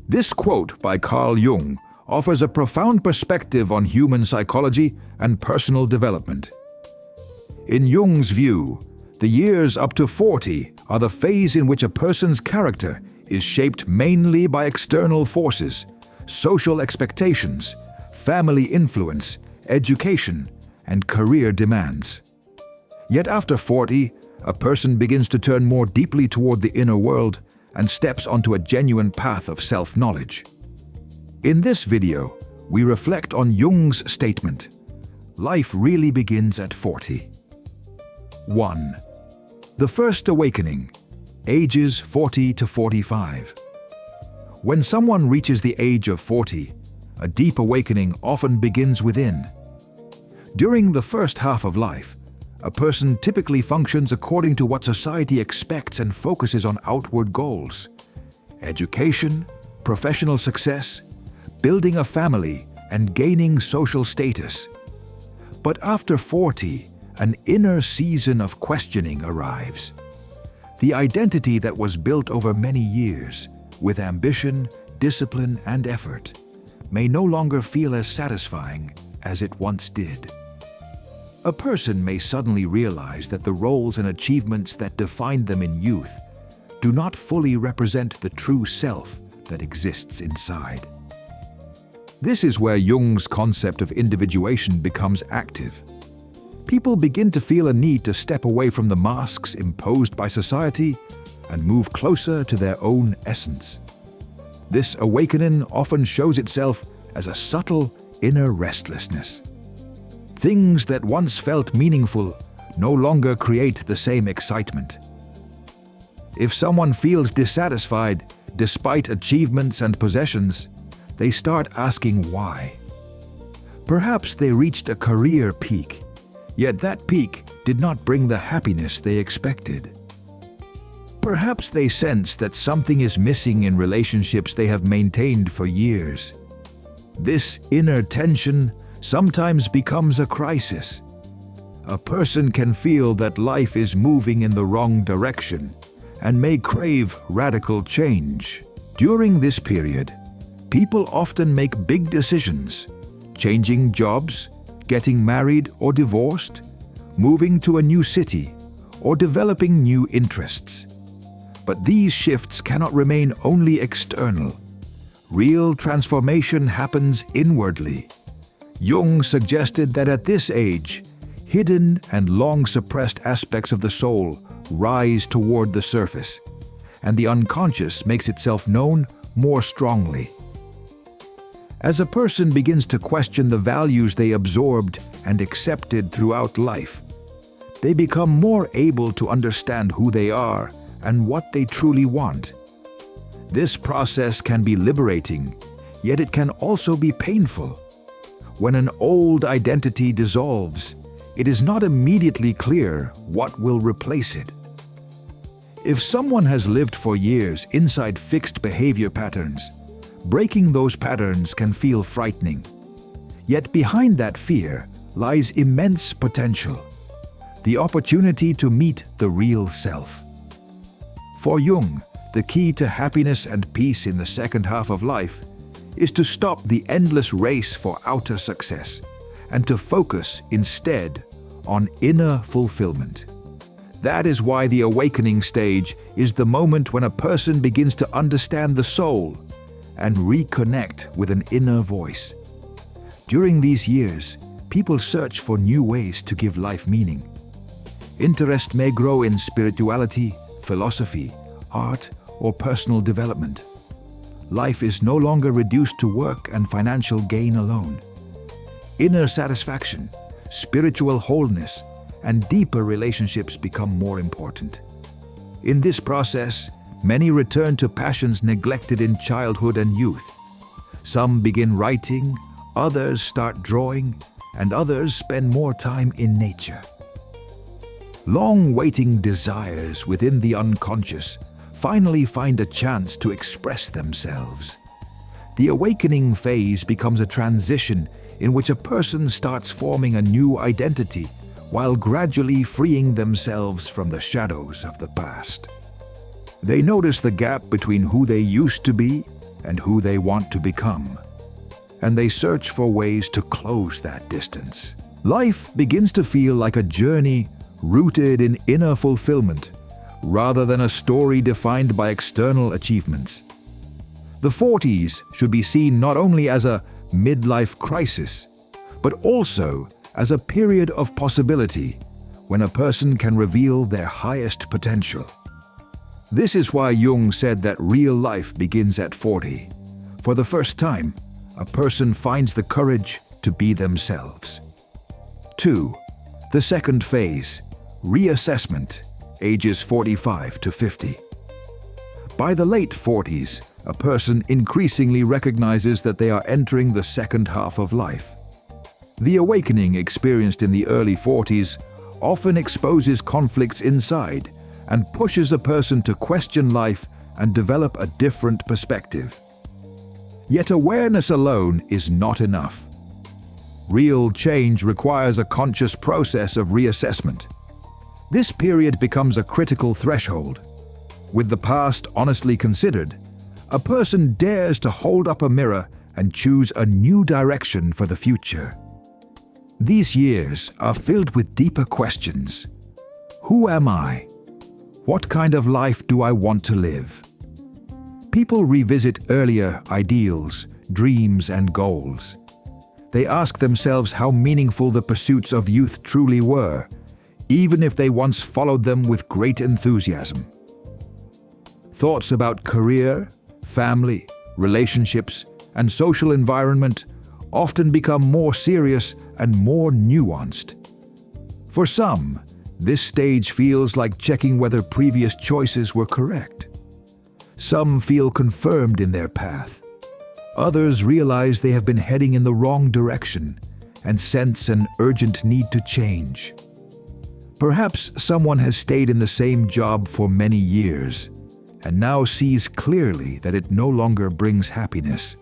This quote by Carl Jung offers a profound perspective on human psychology and personal development. In Jung's view, the years up to 40 are the phase in which a person's character is shaped mainly by external forces, social expectations, family influence, education, and career demands. Yet after 40, a person begins to turn more deeply toward the inner world and steps onto a genuine path of self-knowledge. In this video, we reflect on Jung's statement, "Life really begins at 40." 1. The first awakening, ages 40 to 45. When someone reaches the age of 40, a deep awakening often begins within. During the first half of life, a person typically functions according to what society expects and focuses on outward goals: education, professional success, building a family, and gaining social status. But after 40, an inner season of questioning arrives. The identity that was built over many years, with ambition, discipline, and effort, may no longer feel as satisfying as it once did. A person may suddenly realize that the roles and achievements that defined them in youth do not fully represent the true self that exists inside. This is where Jung's concept of individuation becomes active. People begin to feel a need to step away from the masks imposed by society and move closer to their own essence. This awakening often shows itself as a subtle inner restlessness. Things that once felt meaningful no longer create the same excitement. If someone feels dissatisfied despite achievements and possessions, they start asking why. Perhaps they reached a career peak, yet that peak did not bring the happiness they expected. Perhaps they sense that something is missing in relationships they have maintained for years. This inner tension sometimes becomes a crisis. A person can feel that life is moving in the wrong direction and may crave radical change. During this period, people often make big decisions, changing jobs, getting married or divorced, moving to a new city, or developing new interests. But these shifts cannot remain only external. Real transformation happens inwardly. Jung suggested that at this age, hidden and long-suppressed aspects of the soul rise toward the surface, and the unconscious makes itself known more strongly. As a person begins to question the values they absorbed and accepted throughout life, they become more able to understand who they are and what they truly want. This process can be liberating, yet it can also be painful. When an old identity dissolves, it is not immediately clear what will replace it. If someone has lived for years inside fixed behavior patterns, breaking those patterns can feel frightening. Yet behind that fear lies immense potential, the opportunity to meet the real self. For Jung, the key to happiness and peace in the second half of life is to stop the endless race for outer success and to focus instead on inner fulfillment. That is why the awakening stage is the moment when a person begins to understand the soul and reconnect with an inner voice. During these years, people search for new ways to give life meaning. Interest may grow in spirituality, philosophy, art, or personal development. Life is no longer reduced to work and financial gain alone. Inner satisfaction, spiritual wholeness, and deeper relationships become more important. In this process, many return to passions neglected in childhood and youth. Some begin writing, others start drawing, and others spend more time in nature. Long-waiting desires within the unconscious finally find a chance to express themselves. The awakening phase becomes a transition in which a person starts forming a new identity while gradually freeing themselves from the shadows of the past. They notice the gap between who they used to be and who they want to become. And they search for ways to close that distance. Life begins to feel like a journey rooted in inner fulfillment, rather than a story defined by external achievements. The 40s should be seen not only as a midlife crisis, but also as a period of possibility when a person can reveal their highest potential. This is why Jung said that real life begins at 40. For the first time, a person finds the courage to be themselves. 2. The second phase, reassessment, ages 45 to 50. By the late 40s, a person increasingly recognizes that they are entering the second half of life. The awakening experienced in the early 40s often exposes conflicts inside and pushes a person to question life and develop a different perspective. Yet awareness alone is not enough. Real change requires a conscious process of reassessment. This period becomes a critical threshold. With the past honestly considered, a person dares to hold up a mirror and choose a new direction for the future. These years are filled with deeper questions. Who am I? What kind of life do I want to live? People revisit earlier ideals, dreams, and goals. They ask themselves how meaningful the pursuits of youth truly were, even if they once followed them with great enthusiasm. Thoughts about career, family, relationships, and social environment often become more serious and more nuanced. For some, this stage feels like checking whether previous choices were correct. Some feel confirmed in their path. Others realize they have been heading in the wrong direction and sense an urgent need to change. Perhaps someone has stayed in the same job for many years and now sees clearly that it no longer brings happiness.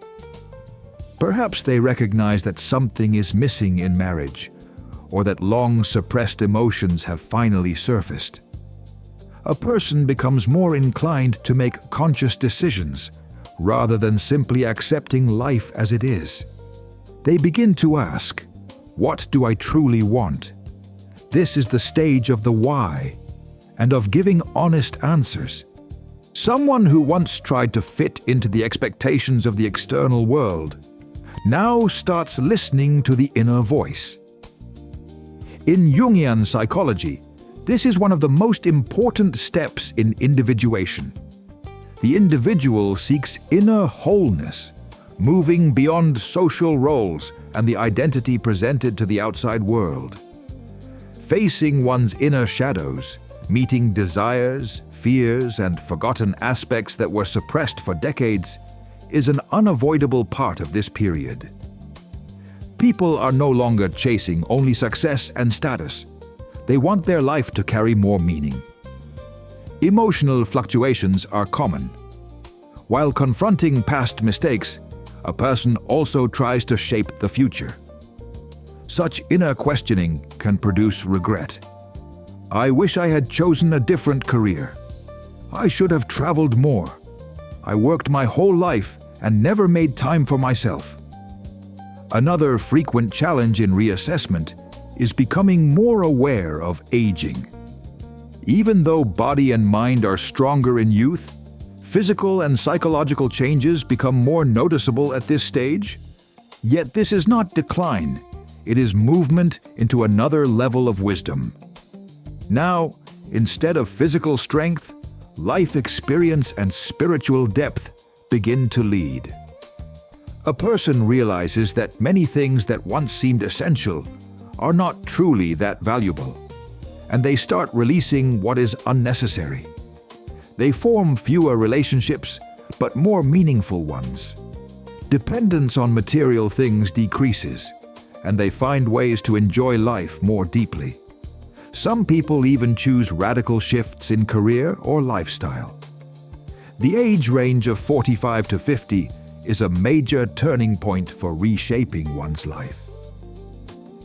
Perhaps they recognize that something is missing in marriage, or that long-suppressed emotions have finally surfaced. A person becomes more inclined to make conscious decisions rather than simply accepting life as it is. They begin to ask, "What do I truly want?" This is the stage of the why and of giving honest answers. Someone who once tried to fit into the expectations of the external world now starts listening to the inner voice. In Jungian psychology, this is one of the most important steps in individuation. The individual seeks inner wholeness, moving beyond social roles and the identity presented to the outside world. Facing one's inner shadows, meeting desires, fears, and forgotten aspects that were suppressed for decades, is an unavoidable part of this period. People are no longer chasing only success and status. They want their life to carry more meaning. Emotional fluctuations are common. While confronting past mistakes, a person also tries to shape the future. Such inner questioning can produce regret. I wish I had chosen a different career. I should have traveled more. I worked my whole life and never made time for myself. Another frequent challenge in reassessment is becoming more aware of aging. Even though body and mind are stronger in youth, physical and psychological changes become more noticeable at this stage. Yet this is not decline, it is movement into another level of wisdom. Now, instead of physical strength, life experience and spiritual depth begin to lead. A person realizes that many things that once seemed essential are not truly that valuable, and they start releasing what is unnecessary. They form fewer relationships, but more meaningful ones. Dependence on material things decreases, and they find ways to enjoy life more deeply. Some people even choose radical shifts in career or lifestyle. The age range of 45 to 50 is a major turning point for reshaping one's life.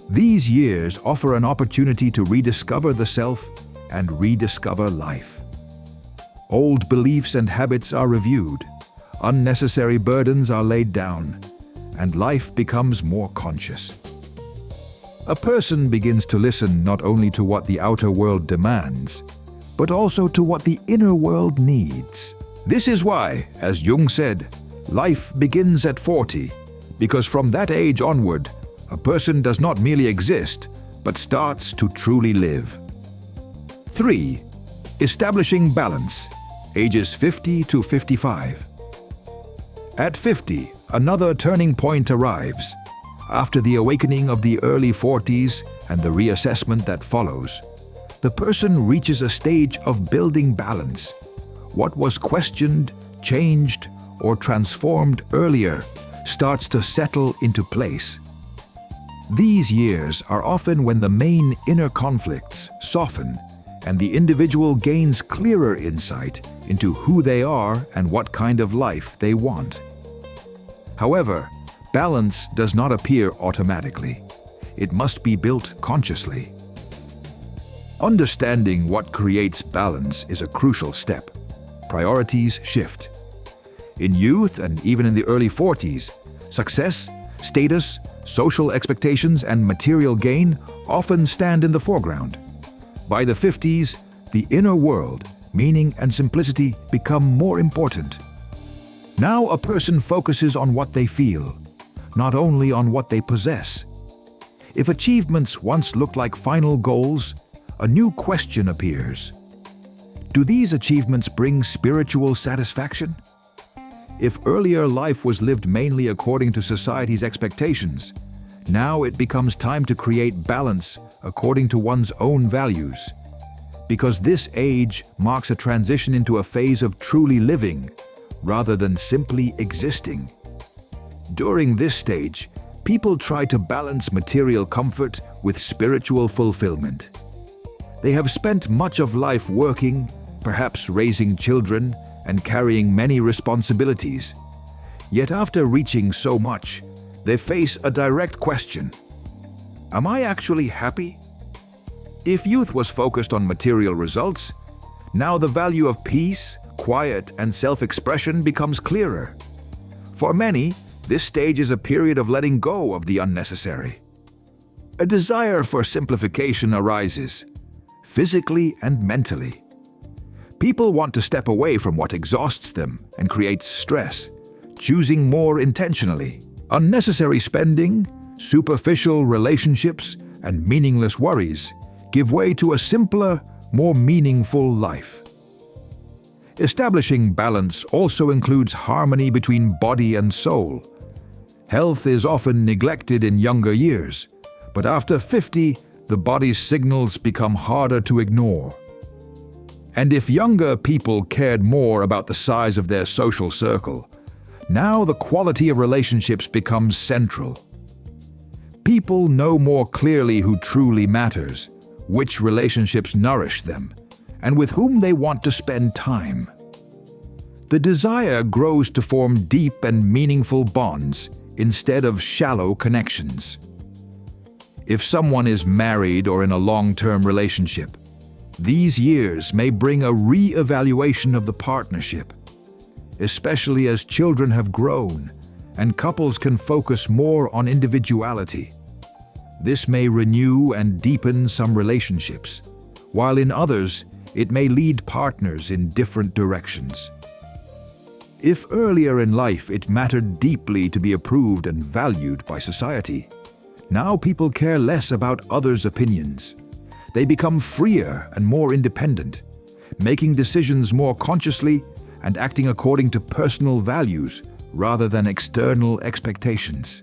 These years offer an opportunity to rediscover the self and rediscover life. Old beliefs and habits are reviewed. unnecessary burdens are laid down, and life becomes more conscious. A person begins to listen not only to what the outer world demands, but also to what the inner world needs. This is why, as Jung said, life begins at 40, because from that age onward, a person does not merely exist, but starts to truly live. 3. Establishing balance, ages 50 to 55. At 50, another turning point arrives. After the awakening of the early 40s and the reassessment that follows, the person reaches a stage of building balance. What was questioned, changed, or transformed earlier starts to settle into place. These years are often when the main inner conflicts soften and the individual gains clearer insight into who they are and what kind of life they want. However, balance does not appear automatically. It must be built consciously. Understanding what creates balance is a crucial step. Priorities shift. In youth and even in the early 40s, success, status, social expectations, and material gain often stand in the foreground. By the 50s, the inner world, meaning and simplicity become more important. Now a person focuses on what they feel, not only on what they possess. If achievements once looked like final goals, a new question appears. Do these achievements bring spiritual satisfaction? If earlier life was lived mainly according to society's expectations, now it becomes time to create balance according to one's own values. Because this age marks a transition into a phase of truly living, rather than simply existing. During this stage, people try to balance material comfort with spiritual fulfillment. They have spent much of life working, perhaps raising children, and carrying many responsibilities. Yet after reaching so much, they face a direct question. Am I actually happy? If youth was focused on material results, now the value of peace, quiet, and self-expression becomes clearer. For many, this stage is a period of letting go of the unnecessary. A desire for simplification arises, physically and mentally. People want to step away from what exhausts them and creates stress, choosing more intentionally. Unnecessary spending, superficial relationships, and meaningless worries give way to a simpler, more meaningful life. Establishing balance also includes harmony between body and soul. Health is often neglected in younger years, but after 50, the body's signals become harder to ignore. And if younger people cared more about the size of their social circle, now the quality of relationships becomes central. People know more clearly who truly matters, which relationships nourish them, and with whom they want to spend time. The desire grows to form deep and meaningful bonds instead of shallow connections. If someone is married or in a long-term relationship, these years may bring a re-evaluation of the partnership, especially as children have grown and couples can focus more on individuality. This may renew and deepen some relationships, while in others, it may lead partners in different directions. If earlier in life it mattered deeply to be approved and valued by society, now people care less about others' opinions. They become freer and more independent, making decisions more consciously and acting according to personal values rather than external expectations.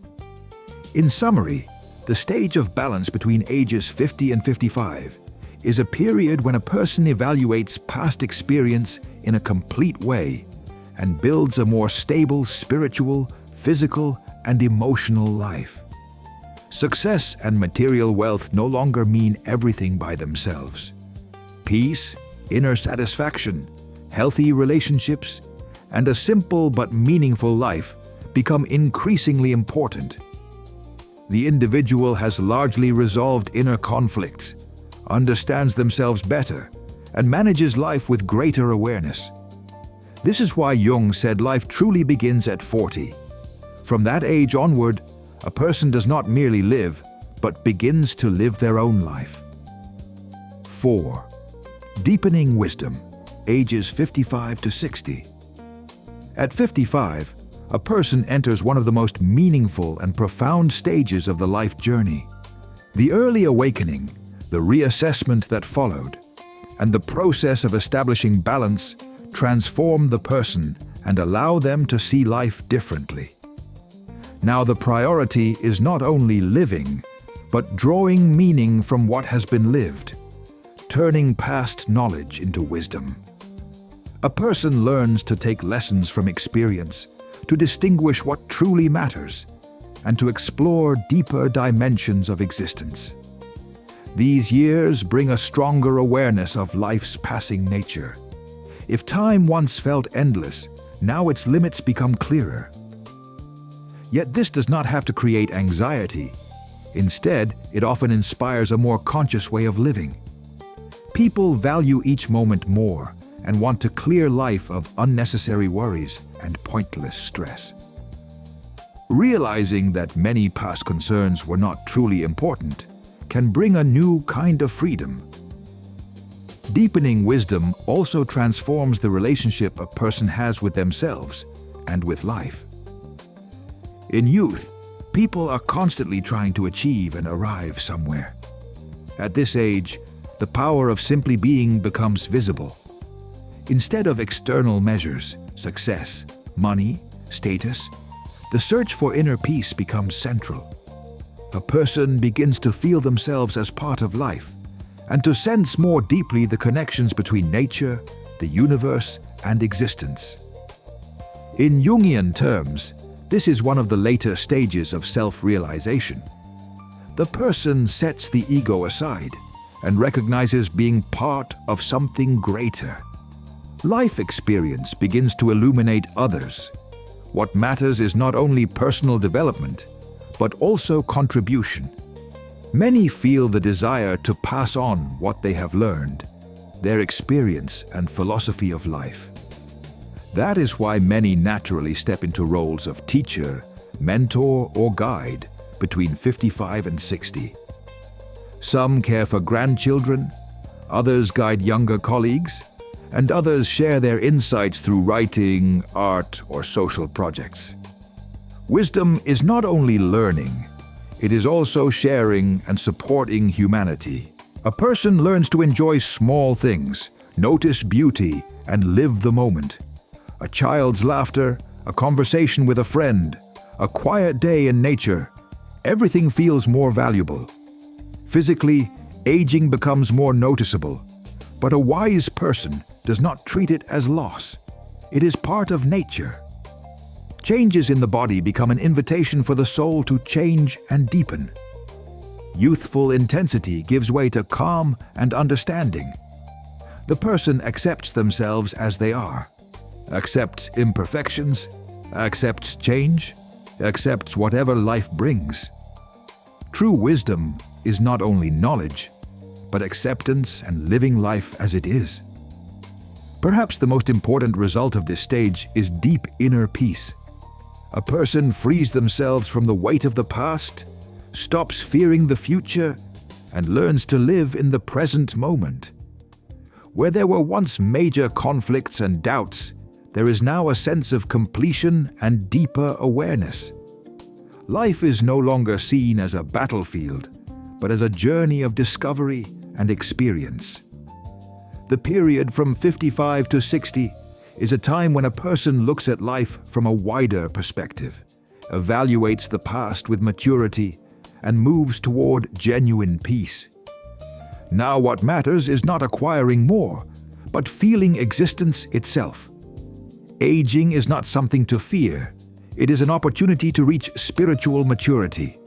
In summary, the stage of balance between ages 50 and 55 is a period when a person evaluates past experience in a complete way and builds a more stable spiritual, physical, and emotional life. Success and material wealth no longer mean everything by themselves. Peace, inner satisfaction, healthy relationships, and a simple but meaningful life become increasingly important. The individual has largely resolved inner conflicts, understands themselves better, and manages life with greater awareness. This is why Jung said life truly begins at 40. From that age onward, a person does not merely live, but begins to live their own life. 4. Deepening wisdom, ages 55 to 60. At 55, a person enters one of the most meaningful and profound stages of the life journey. The early awakening, the reassessment that followed, and the process of establishing balance transform the person and allow them to see life differently. Now the priority is not only living, but drawing meaning from what has been lived, turning past knowledge into wisdom. A person learns to take lessons from experience, to distinguish what truly matters, and to explore deeper dimensions of existence. These years bring a stronger awareness of life's passing nature. If time once felt endless, now its limits become clearer. Yet this does not have to create anxiety. Instead, it often inspires a more conscious way of living. People value each moment more and want to clear life of unnecessary worries and pointless stress. Realizing that many past concerns were not truly important can bring a new kind of freedom. Deepening wisdom also transforms the relationship a person has with themselves and with life. In youth, people are constantly trying to achieve and arrive somewhere. At this age, the power of simply being becomes visible. Instead of external measures, success, money, status, the search for inner peace becomes central. A person begins to feel themselves as part of life and to sense more deeply the connections between nature, the universe, and existence. In Jungian terms, this is one of the later stages of self-realization. The person sets the ego aside and recognizes being part of something greater. Life experience begins to illuminate others. What matters is not only personal development, but also contribution. Many feel the desire to pass on what they have learned, their experience and philosophy of life. That is why many naturally step into roles of teacher, mentor, or guide between 55 and 60. Some care for grandchildren, others guide younger colleagues, and others share their insights through writing, art, or social projects. Wisdom is not only learning, it is also sharing and supporting humanity. A person learns to enjoy small things, notice beauty, and live the moment. A child's laughter, a conversation with a friend, a quiet day in nature, everything feels more valuable. Physically, aging becomes more noticeable, but a wise person does not treat it as loss. It is part of nature. Changes in the body become an invitation for the soul to change and deepen. Youthful intensity gives way to calm and understanding. The person accepts themselves as they are, accepts imperfections, accepts change, accepts whatever life brings. True wisdom is not only knowledge, but acceptance and living life as it is. Perhaps the most important result of this stage is deep inner peace. A person frees themselves from the weight of the past, stops fearing the future, and learns to live in the present moment. Where there were once major conflicts and doubts, there is now a sense of completion and deeper awareness. Life is no longer seen as a battlefield, but as a journey of discovery and experience. The period from 55 to 60 is a time when a person looks at life from a wider perspective, evaluates the past with maturity, and moves toward genuine peace. Now what matters is not acquiring more, but feeling existence itself. Aging is not something to fear, it is an opportunity to reach spiritual maturity.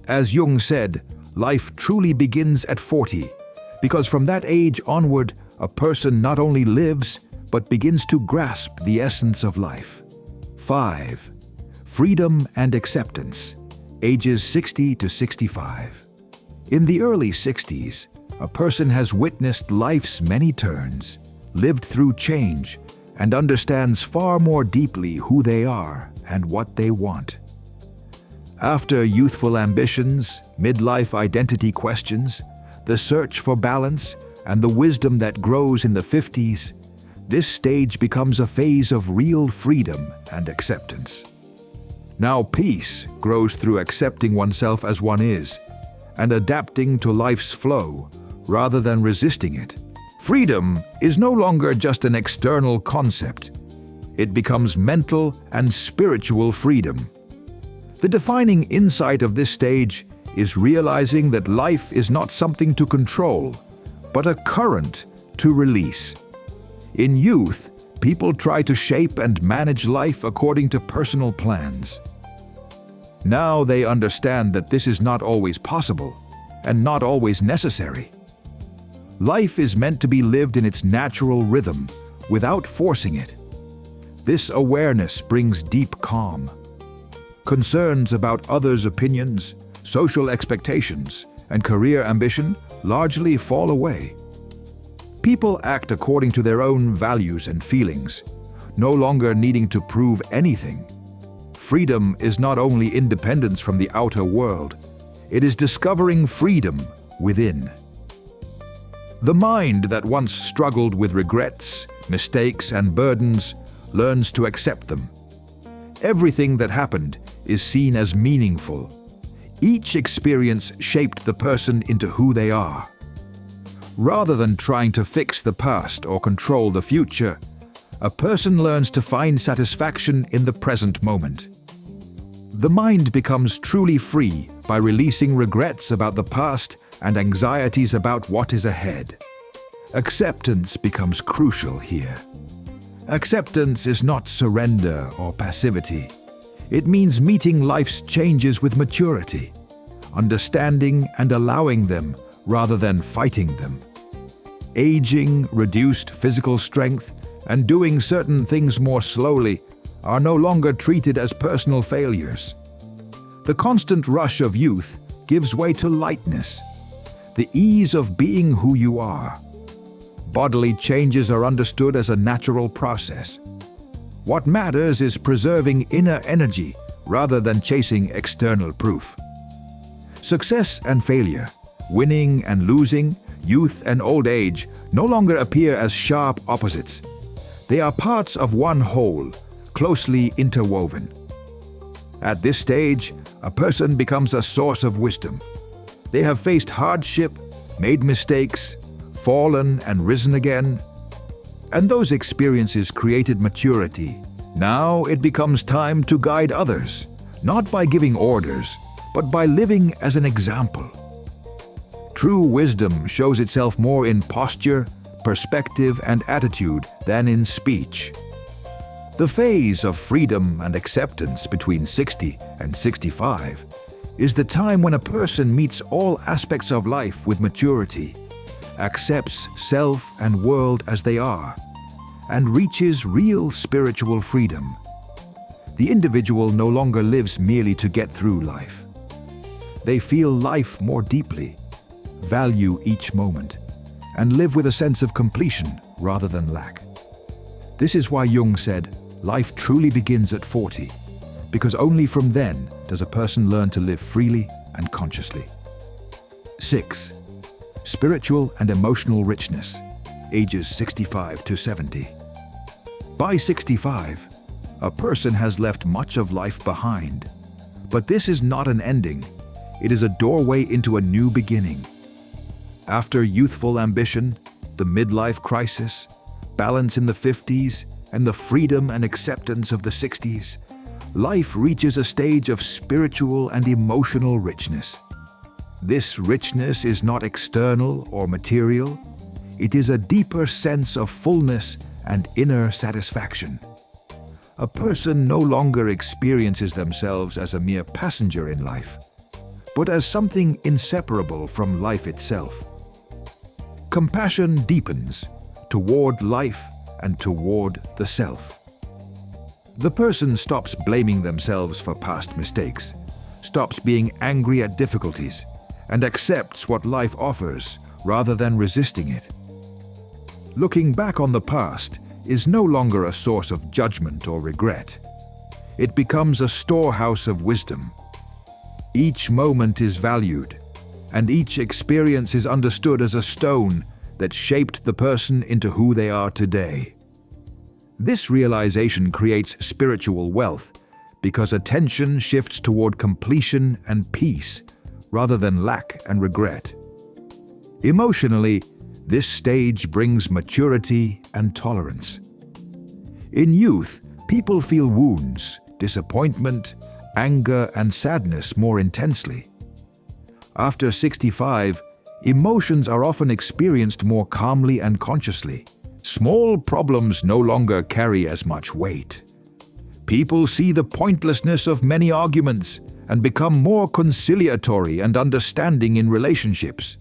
As Jung said, life truly begins at 40, because from that age onward, a person not only lives, but begins to grasp the essence of life. 5. Freedom and acceptance, ages 60 to 65. In the early 60s, a person has witnessed life's many turns, lived through change, and understands far more deeply who they are and what they want. After youthful ambitions, midlife identity questions, the search for balance, and the wisdom that grows in the 50s, this stage becomes a phase of real freedom and acceptance. Now peace grows through accepting oneself as one is and adapting to life's flow rather than resisting it. Freedom is no longer just an external concept. It becomes mental and spiritual freedom. The defining insight of this stage is realizing that life is not something to control, but a current to release. In youth, people try to shape and manage life according to personal plans. Now they understand that this is not always possible and not always necessary. Life is meant to be lived in its natural rhythm without forcing it. This awareness brings deep calm. Concerns about others' opinions, social expectations, and career ambition largely fall away. People act according to their own values and feelings, no longer needing to prove anything. Freedom is not only independence from the outer world, it is discovering freedom within. The mind that once struggled with regrets, mistakes, and burdens learns to accept them. Everything that happened is seen as meaningful. Each experience shaped the person into who they are. Rather than trying to fix the past or control the future, a person learns to find satisfaction in the present moment. The mind becomes truly free by releasing regrets about the past and anxieties about what is ahead. Acceptance becomes crucial here. Acceptance is not surrender or passivity. It means meeting life's changes with maturity, understanding and allowing them rather than fighting them. Aging, reduced physical strength, and doing certain things more slowly are no longer treated as personal failures. The constant rush of youth gives way to lightness, the ease of being who you are. Bodily changes are understood as a natural process. What matters is preserving inner energy rather than chasing external proof. Success and failure, winning and losing, youth and old age no longer appear as sharp opposites. They are parts of one whole, closely interwoven. At this stage, a person becomes a source of wisdom. They have faced hardship, made mistakes, fallen and risen again, and those experiences created maturity. Now it becomes time to guide others, not by giving orders, but by living as an example. True wisdom shows itself more in posture, perspective, and attitude than in speech. The phase of freedom and acceptance between 60 and 65 is the time when a person meets all aspects of life with maturity, accepts self and world as they are, and reaches real spiritual freedom. The individual no longer lives merely to get through life. They feel life more deeply, value each moment, and live with a sense of completion rather than lack. This is why Jung said, life truly begins at 40, because only from then does a person learn to live freely and consciously. 6. Spiritual and emotional richness, ages 65 to 70. By 65, a person has left much of life behind. But this is not an ending. It is a doorway into a new beginning. After youthful ambition, the midlife crisis, balance in the 50s, and the freedom and acceptance of the 60s, life reaches a stage of spiritual and emotional richness. This richness is not external or material. It is a deeper sense of fullness and inner satisfaction. A person no longer experiences themselves as a mere passenger in life, but as something inseparable from life itself. Compassion deepens toward life and toward the self. The person stops blaming themselves for past mistakes, stops being angry at difficulties, and accepts what life offers rather than resisting it. Looking back on the past is no longer a source of judgment or regret. It becomes a storehouse of wisdom. Each moment is valued, and each experience is understood as a stone that shaped the person into who they are today. This realization creates spiritual wealth because attention shifts toward completion and peace rather than lack and regret. Emotionally, this stage brings maturity and tolerance. In youth, people feel wounds, disappointment, anger, and sadness more intensely. After 65, emotions are often experienced more calmly and consciously. Small problems no longer carry as much weight. People see the pointlessness of many arguments and become more conciliatory and understanding in relationships.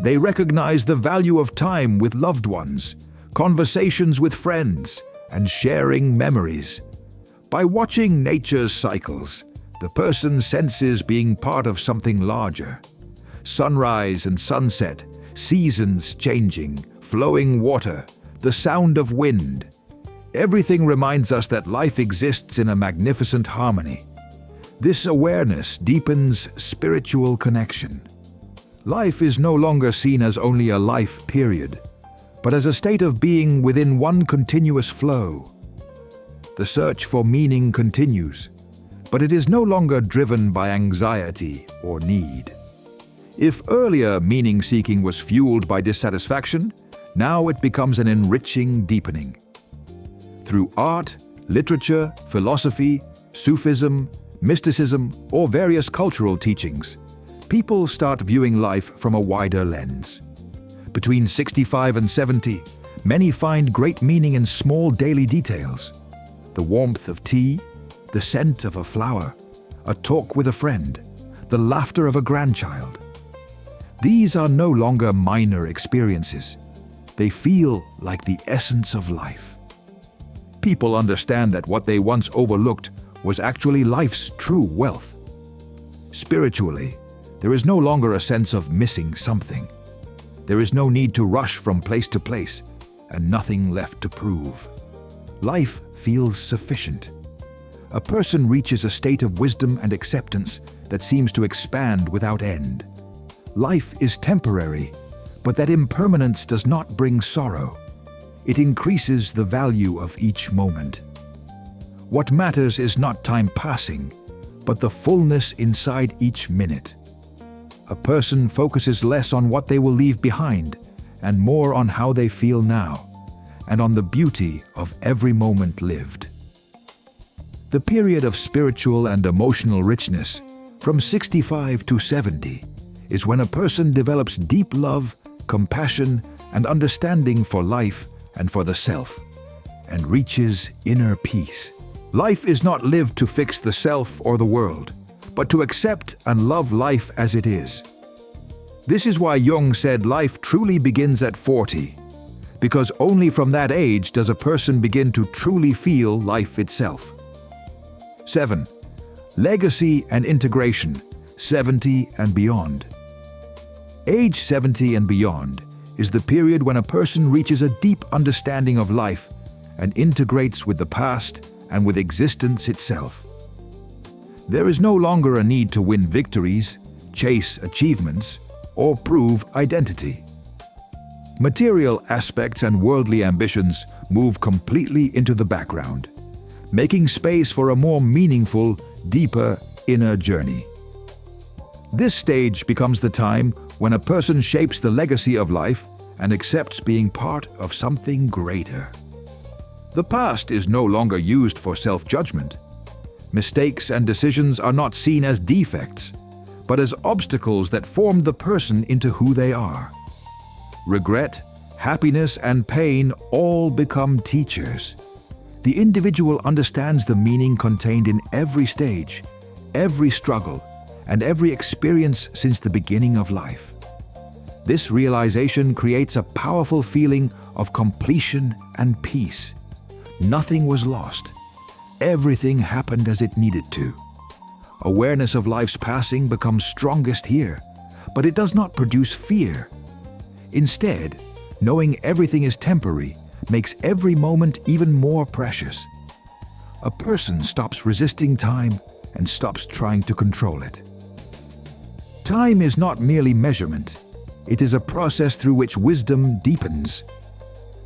They recognize the value of time with loved ones, conversations with friends, and sharing memories. By watching nature's cycles, the person senses being part of something larger. Sunrise and sunset, seasons changing, flowing water, the sound of wind. Everything reminds us that life exists in a magnificent harmony. This awareness deepens spiritual connection. Life is no longer seen as only a life period, but as a state of being within one continuous flow. The search for meaning continues, but it is no longer driven by anxiety or need. If earlier meaning-seeking was fueled by dissatisfaction, now it becomes an enriching deepening. Through art, literature, philosophy, Sufism, mysticism, or various cultural teachings, people start viewing life from a wider lens. Between 65 and 70, many find great meaning in small daily details. The warmth of tea, the scent of a flower, a talk with a friend, the laughter of a grandchild. These are no longer minor experiences. They feel like the essence of life. People understand that what they once overlooked was actually life's true wealth. Spiritually, there is no longer a sense of missing something. There is no need to rush from place to place and nothing left to prove. Life feels sufficient. A person reaches a state of wisdom and acceptance that seems to expand without end. Life is temporary, but that impermanence does not bring sorrow. It increases the value of each moment. What matters is not time passing, but the fullness inside each minute. A person focuses less on what they will leave behind and more on how they feel now, and on the beauty of every moment lived. The period of spiritual and emotional richness, from 65 to 70, is when a person develops deep love, compassion, and understanding for life and for the self, and reaches inner peace. Life is not lived to fix the self or the world, but to accept and love life as it is. This is why Jung said life truly begins at 40, because only from that age does a person begin to truly feel life itself. 7. Legacy and integration, 70 and beyond. Age 70 and beyond is the period when a person reaches a deep understanding of life and integrates with the past and with existence itself. There is no longer a need to win victories, chase achievements, or prove identity. Material aspects and worldly ambitions move completely into the background, making space for a more meaningful, deeper inner journey. This stage becomes the time when a person shapes the legacy of life and accepts being part of something greater. The past is no longer used for self-judgment. Mistakes and decisions are not seen as defects, but as obstacles that formed the person into who they are. Regret, happiness, and pain all become teachers. The individual understands the meaning contained in every stage, every struggle, and every experience since the beginning of life. This realization creates a powerful feeling of completion and peace. Nothing was lost. Everything happened as it needed to. Awareness of life's passing becomes strongest here, but it does not produce fear. Instead, knowing everything is temporary makes every moment even more precious. A person stops resisting time and stops trying to control it. Time is not merely measurement. It is a process through which wisdom deepens.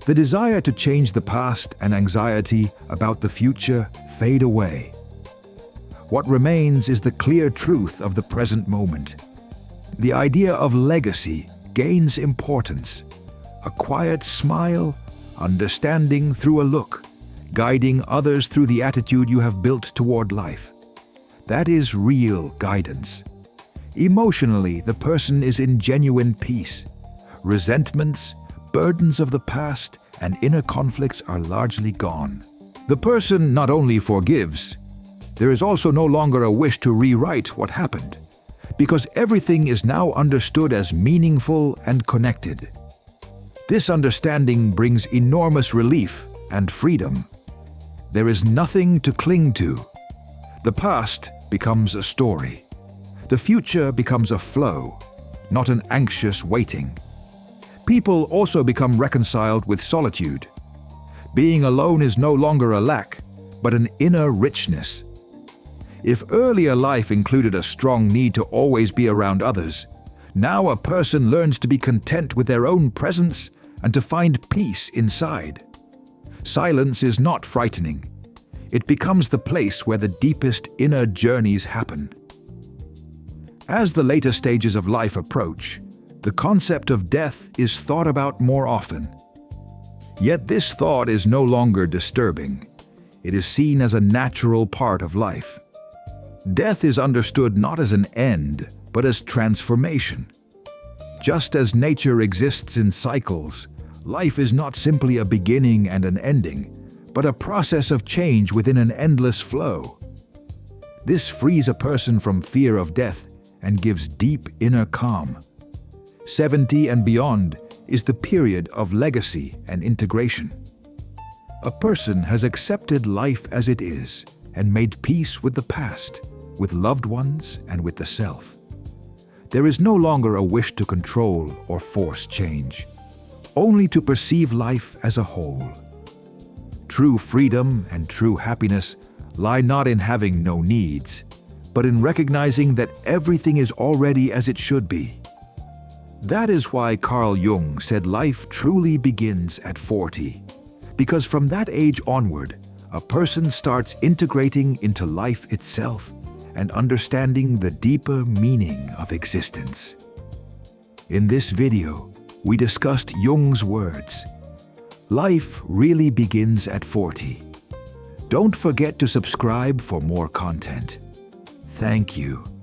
The desire to change the past and anxiety about the future fade away. What remains is the clear truth of the present moment. The idea of legacy gains importance. A quiet smile, understanding through a look, guiding others through the attitude you have built toward life. That is real guidance. Emotionally, the person is in genuine peace. Resentments, burdens of the past, and inner conflicts are largely gone. The person not only forgives, there is also no longer a wish to rewrite what happened, because everything is now understood as meaningful and connected. This understanding brings enormous relief and freedom. There is nothing to cling to. The past becomes a story. The future becomes a flow, not an anxious waiting. People also become reconciled with solitude. Being alone is no longer a lack, but an inner richness. If earlier life included a strong need to always be around others, now a person learns to be content with their own presence and to find peace inside. Silence is not frightening. It becomes the place where the deepest inner journeys happen. As the later stages of life approach, the concept of death is thought about more often. Yet this thought is no longer disturbing. It is seen as a natural part of life. Death is understood not as an end, but as transformation. Just as nature exists in cycles, life is not simply a beginning and an ending, but a process of change within an endless flow. This frees a person from fear of death and gives deep inner calm. 70 and beyond is the period of legacy and integration. A person has accepted life as it is and made peace with the past, with loved ones, and with the self. There is no longer a wish to control or force change, only to perceive life as a whole. True freedom and true happiness lie not in having no needs, but in recognizing that everything is already as it should be. That is why Carl Jung said life truly begins at 40, because from that age onward, a person starts integrating into life itself and understanding the deeper meaning of existence. In this video, we discussed Jung's words. Life really begins at 40. Don't forget to subscribe for more content. Thank you.